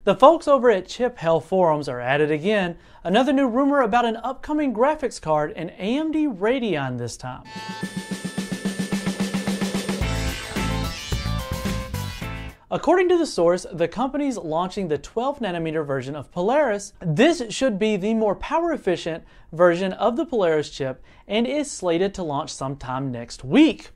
The folks over at Chiphell forums are at it again. Another new rumor about an upcoming graphics card, an AMD Radeon this time. According to the source, the company's launching the 12nm version of Polaris. This should be the more power efficient version of the Polaris chip and is slated to launch sometime next week.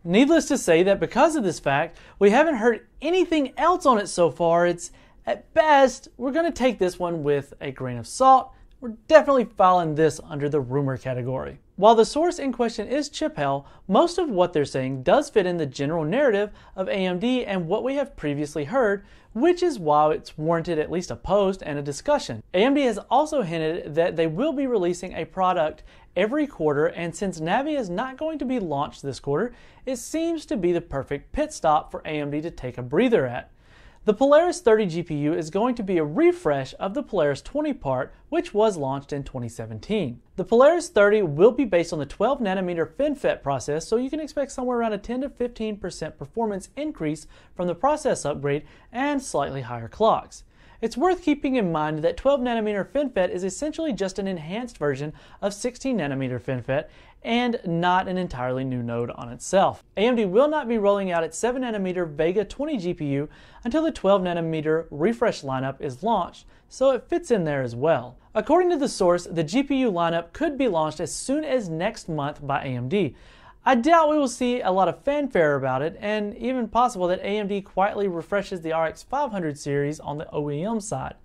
Needless to say that because of this fact, we haven't heard anything else on it so far. It's, at best, we're going to take this one with a grain of salt. We're definitely filing this under the rumor category. While the source in question is Chiphell, most of what they're saying does fit in the general narrative of AMD and what we have previously heard, which is why it's warranted at least a post and a discussion. AMD has also hinted that they will be releasing a product every quarter, and since Navi is not going to be launched this quarter, it seems to be the perfect pit stop for AMD to take a breather at. The Polaris 30 GPU is going to be a refresh of the Polaris 20 part, which was launched in 2017. The Polaris 30 will be based on the 12nm FinFET process, so you can expect somewhere around a 10 to 15% performance increase from the process upgrade and slightly higher clocks. It's worth keeping in mind that 12nm FinFET is essentially just an enhanced version of 16nm FinFET and not an entirely new node on itself. AMD will not be rolling out its 7nm Vega 20 GPU until the 12nm refresh lineup is launched, so it fits in there as well. According to the source, the GPU lineup could be launched as soon as next month by AMD. I doubt we will see a lot of fanfare about it, and even possible that AMD quietly refreshes the RX 500 series on the OEM side.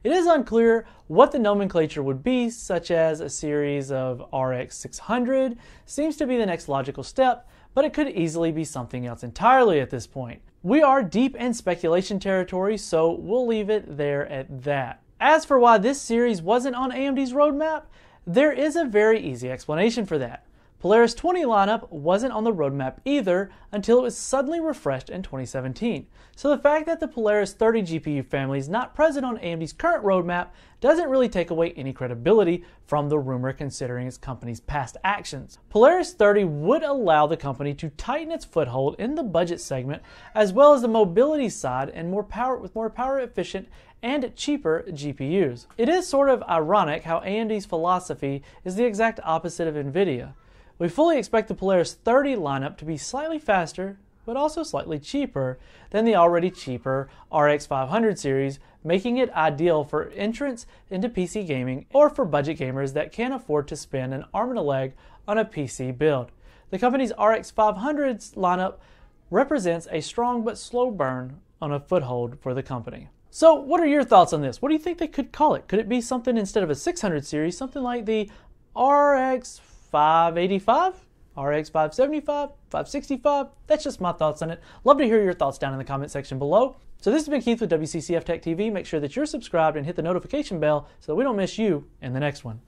It is unclear what the nomenclature would be, such as a series of RX 600 seems to be the next logical step, but it could easily be something else entirely at this point. We are deep in speculation territory, so we'll leave it there at that. As for why this series wasn't on AMD's roadmap, there is a very easy explanation for that. Polaris 20 lineup wasn't on the roadmap either until it was suddenly refreshed in 2017. So the fact that the Polaris 30 GPU family is not present on AMD's current roadmap doesn't really take away any credibility from the rumor considering its company's past actions. Polaris 30 would allow the company to tighten its foothold in the budget segment as well as the mobility side and with more power efficient and cheaper GPUs. It is sort of ironic how AMD's philosophy is the exact opposite of NVIDIA. We fully expect the Polaris 30 lineup to be slightly faster, but also slightly cheaper than the already cheaper RX 500 series, making it ideal for entrants into PC gaming or for budget gamers that can't afford to spend an arm and a leg on a PC build. The company's RX 500 lineup represents a strong but slow burn on a foothold for the company. So what are your thoughts on this? What do you think they could call it? Could it be something instead of a 600 series, something like the RX 585, RX 575, 565? That's just my thoughts on it. Love to hear your thoughts down in the comment section below. So this has been Keith with WCCF Tech TV. Make sure that you're subscribed and hit the notification bell so that we don't miss you in the next one.